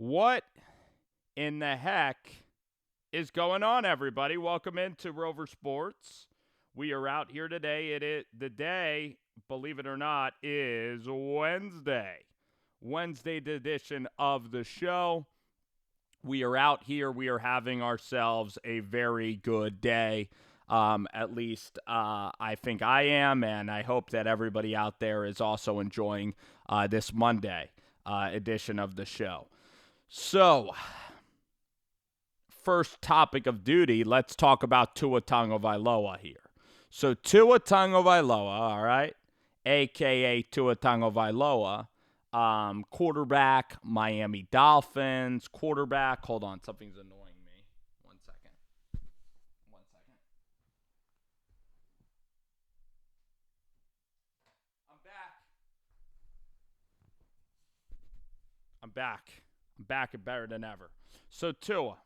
What in the heck is going on, everybody? Welcome into Rover Sports. We are out here today. The day, believe it or not, is Wednesday. Wednesday edition of the show. We are out here. We are having ourselves a very good day. At least I think I am, and I hope that everybody out there is also enjoying this Monday edition of the show. So, first topic of duty, let's talk about Tua Tagovailoa here. So, Tua Tagovailoa, all right, a.k.a. Tua Tagovailoa, quarterback, Miami Dolphins, quarterback. Hold on, something's annoying me. One second. One second. I'm back. I'm back. I'm back and better than ever. So, Tua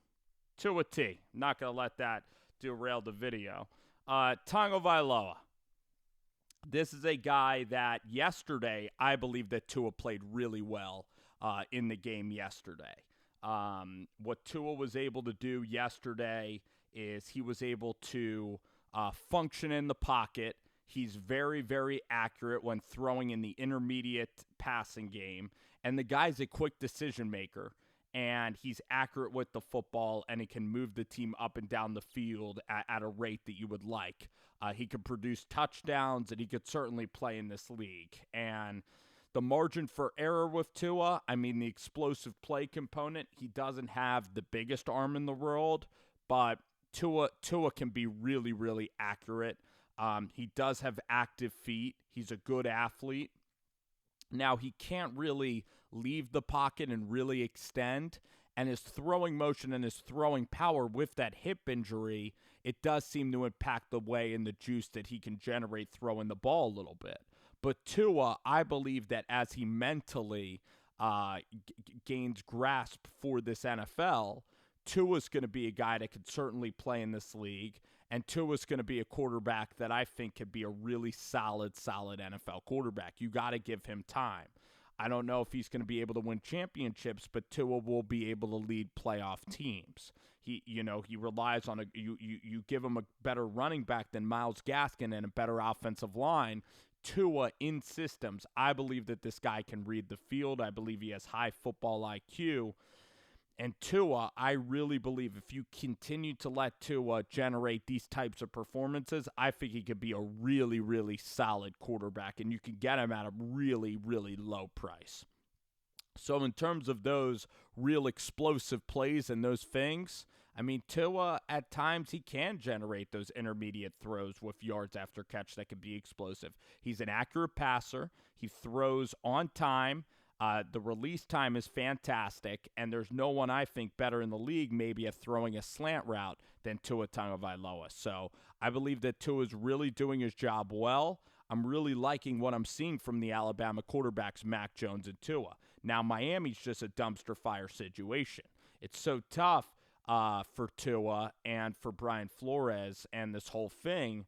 T. Not going to let that derail the video. Tagovailoa. This is a guy that yesterday, I believe that Tua played really well in the game yesterday. What Tua was able to do yesterday is he was able to function in the pocket. He's very, very accurate when throwing in the intermediate passing game. And the guy's a quick decision maker. And he's accurate with the football, and he can move the team up and down the field at a rate that you would like. He could produce touchdowns, and he could certainly play in this league. And the margin for error with Tua, I mean, the explosive play component, he doesn't have the biggest arm in the world, but Tua can be really, really accurate. He does have active feet. He's a good athlete. Now, he can't really leave the pocket and really extend, and his throwing motion and his throwing power with that hip injury, it does seem to impact the way and the juice that he can generate throwing the ball a little bit. But Tua, I believe that as he mentally gains grasp for this NFL, Tua's going to be a guy that could certainly play in this league. And Tua's going to be a quarterback that I think could be a really solid NFL quarterback. You got to give him time. I don't know if he's going to be able to win championships, but Tua will be able to lead playoff teams. He relies on you give him a better running back than Myles Gaskin and a better offensive line. Tua in systems, I believe that this guy can read the field. I believe he has high football IQ. And Tua, I really believe if you continue to let Tua generate these types of performances, I think he could be a really, really solid quarterback, and you can get him at a really, really low price. So in terms of those real explosive plays and those things, I mean, Tua, at times, he can generate those intermediate throws with yards after catch that can be explosive. He's an accurate passer. He throws on time. The release time is fantastic, and there's no one I think better in the league maybe at throwing a slant route than Tua Tagovailoa. So I believe that Tua is really doing his job well. I'm really liking what I'm seeing from the Alabama quarterbacks, Mac Jones and Tua. Now, Miami's just a dumpster fire situation. It's so tough for Tua and for Brian Flores and this whole thing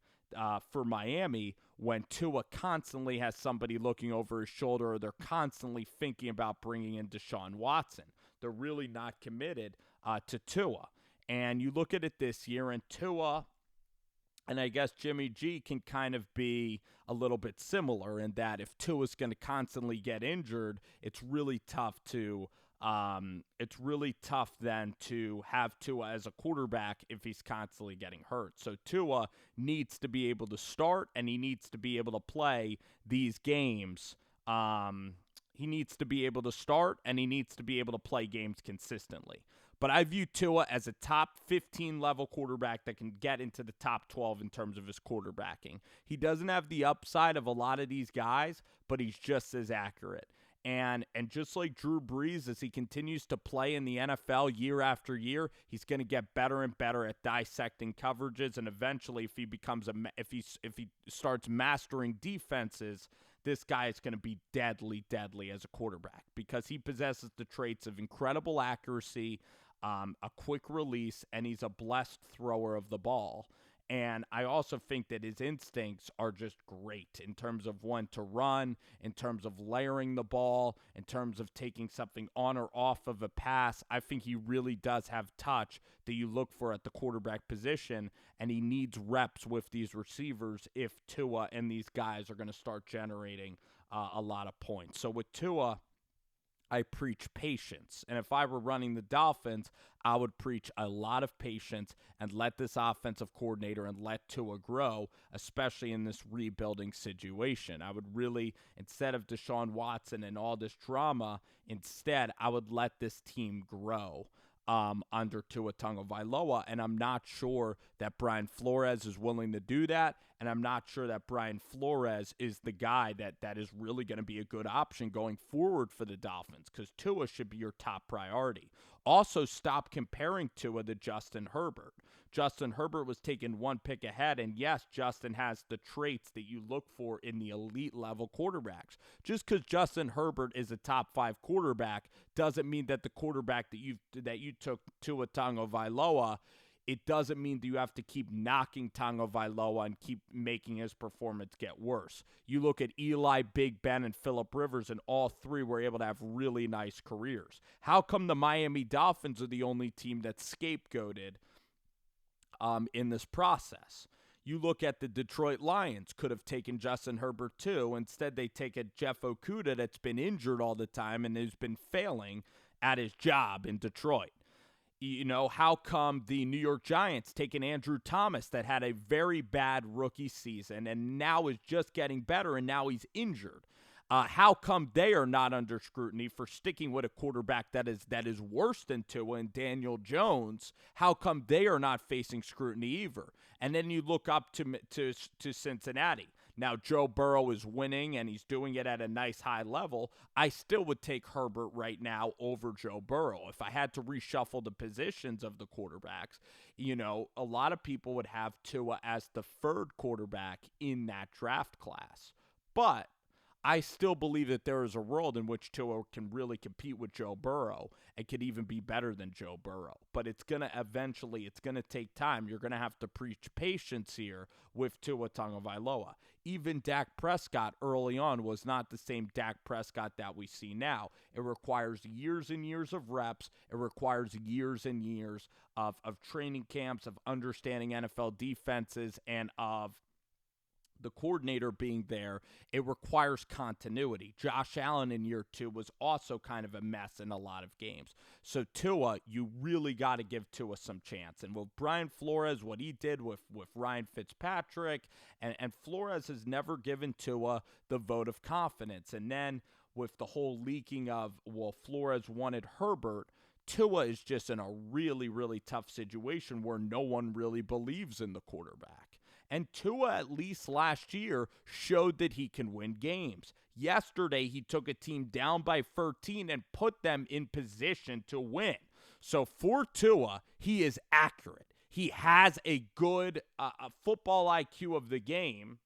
for Miami when Tua constantly has somebody looking over his shoulder, or they're constantly thinking about bringing in Deshaun Watson. They're really not committed to Tua. And you look at it this year, and Tua, and I guess Jimmy G can kind of be a little bit similar in that if Tua's going to constantly get injured, it's really tough then to have Tua as a quarterback if he's constantly getting hurt. So Tua needs to be able to start, and he needs to be able to play these games. He needs to be able to start, and he needs to be able to play games consistently. But I view Tua as a top 15 level quarterback that can get into the top 12 in terms of his quarterbacking. He doesn't have the upside of a lot of these guys, but he's just as accurate. And just like Drew Brees, as he continues to play in the NFL year after year, he's going to get better and better at dissecting coverages. And eventually, if he starts mastering defenses, this guy is going to be deadly as a quarterback because he possesses the traits of incredible accuracy, a quick release, and he's a blessed thrower of the ball. And I also think that his instincts are just great in terms of when to run, in terms of layering the ball, in terms of taking something on or off of a pass. I think he really does have touch that you look for at the quarterback position, and he needs reps with these receivers if Tua and these guys are going to start generating a lot of points. So with Tua, I preach patience. And if I were running the Dolphins, I would preach a lot of patience and let this offensive coordinator and let Tua grow, especially in this rebuilding situation. I would really, instead of Deshaun Watson and all this drama, instead, I would let this team grow under Tua Tagovailoa, and I'm not sure that Brian Flores is willing to do that, and I'm not sure that Brian Flores is the guy that is really going to be a good option going forward for the Dolphins, because Tua should be your top priority. Also, stop comparing Tua to Justin Herbert. Justin Herbert was taken one pick ahead, and yes, Justin has the traits that you look for in the elite level quarterbacks. Just because Justin Herbert is a top 5 quarterback doesn't mean that the quarterback that you took, Tua Tagovailoa, it doesn't mean that you have to keep knocking Tagovailoa and keep making his performance get worse. You look at Eli, Big Ben, and Phillip Rivers, and all three were able to have really nice careers. How come the Miami Dolphins are the only team that's scapegoated in this process? You look at the Detroit Lions, could have taken Justin Herbert too. Instead, they take a Jeff Okudah that's been injured all the time and has been failing at his job in Detroit. You know, how come the New York Giants taking Andrew Thomas that had a very bad rookie season and now is just getting better and now he's injured? How come they are not under scrutiny for sticking with a quarterback that is worse than Tua and Daniel Jones? How come they are not facing scrutiny either? And then you look up to Cincinnati. Now, Joe Burrow is winning, and he's doing it at a nice high level. I still would take Herbert right now over Joe Burrow. If I had to reshuffle the positions of the quarterbacks, you know, a lot of people would have Tua as the third quarterback in that draft class. But I still believe that there is a world in which Tua can really compete with Joe Burrow and could even be better than Joe Burrow. But it's going to take time. You're going to have to preach patience here with Tua Tagovailoa. Even Dak Prescott early on was not the same Dak Prescott that we see now. It requires years and years of reps. It requires years and years of training camps, of understanding NFL defenses, and of the coordinator being there. It requires continuity. Josh Allen in year 2 was also kind of a mess in a lot of games. So Tua, you really got to give Tua some chance. And with Brian Flores, what he did with Ryan Fitzpatrick, and Flores has never given Tua the vote of confidence. And then with the whole leaking of, well, Flores wanted Herbert, Tua is just in a really, really tough situation where no one really believes in the quarterback. And Tua, at least last year, showed that he can win games. Yesterday, he took a team down by 13 and put them in position to win. So for Tua, he is accurate. He has a good football IQ of the game,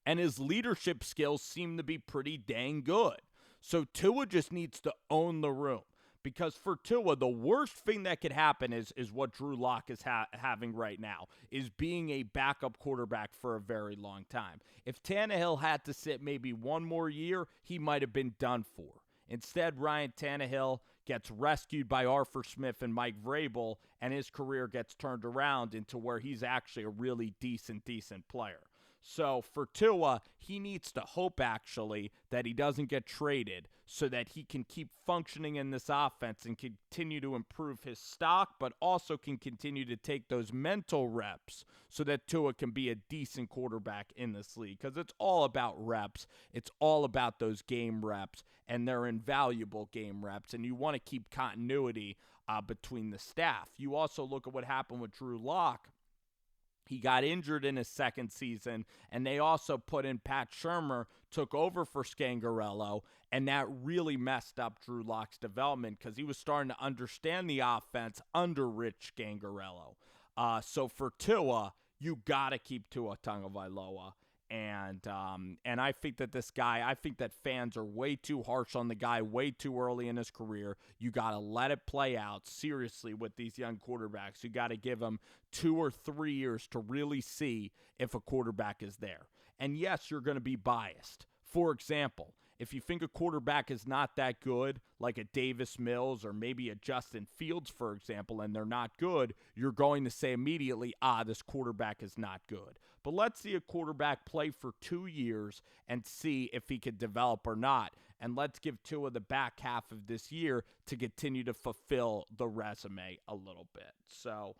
and his leadership skills seem to be pretty dang good. So Tua just needs to own the room. Because for Tua, the worst thing that could happen is what Drew Lock is having right now, is being a backup quarterback for a very long time. If Tannehill had to sit maybe one more year, he might have been done for. Instead, Ryan Tannehill gets rescued by Arthur Smith and Mike Vrabel, and his career gets turned around into where he's actually a really decent player. So for Tua, he needs to hope actually that he doesn't get traded so that he can keep functioning in this offense and continue to improve his stock, but also can continue to take those mental reps so that Tua can be a decent quarterback in this league. Because it's all about reps. It's all about those game reps, and they're invaluable game reps, and you want to keep continuity between the staff. You also look at what happened with Drew Lock. He got injured in his second season, and they also put in Pat Shurmur, took over for Scangarello, and that really messed up Drew Lock's development because he was starting to understand the offense under Rich Scangarello. So for Tua, you got to keep Tua Tagovailoa. And I think that this guy, I think that fans are way too harsh on the guy way too early in his career. You got to let it play out seriously with these young quarterbacks. You got to give them 2 or 3 years to really see if a quarterback is there. And yes, you're going to be biased. For example, if you think a quarterback is not that good, like a Davis Mills or maybe a Justin Fields, for example, and they're not good, you're going to say immediately, this quarterback is not good. But let's see a quarterback play for 2 years and see if he could develop or not. And let's give Tua the back half of this year to continue to fulfill the resume a little bit. So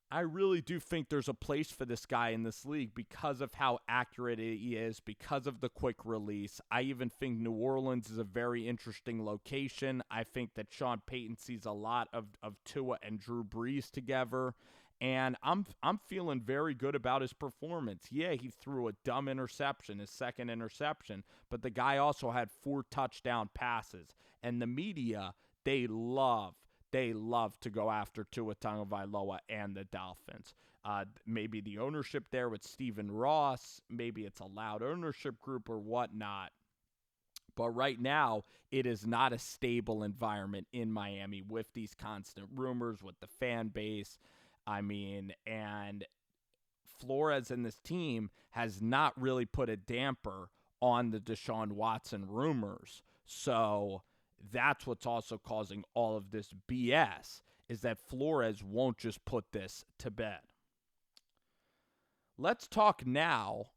I really do think there's a place for this guy in this league because of how accurate he is, because of the quick release. I even think New Orleans is a very interesting location. I think that Sean Payton sees a lot of Tua and Drew Brees together, and I'm feeling very good about his performance. Yeah, he threw a dumb interception, his second interception, but the guy also had 4 touchdown passes, and the media, they love to go after Tua Tagovailoa and the Dolphins. Maybe the ownership there with Stephen Ross, maybe it's a loud ownership group or whatnot. But right now, it is not a stable environment in Miami with these constant rumors, with the fan base. I mean, and Flores and this team has not really put a damper on the Deshaun Watson rumors. So that's what's also causing all of this BS, is that Flores won't just put this to bed. Let's talk now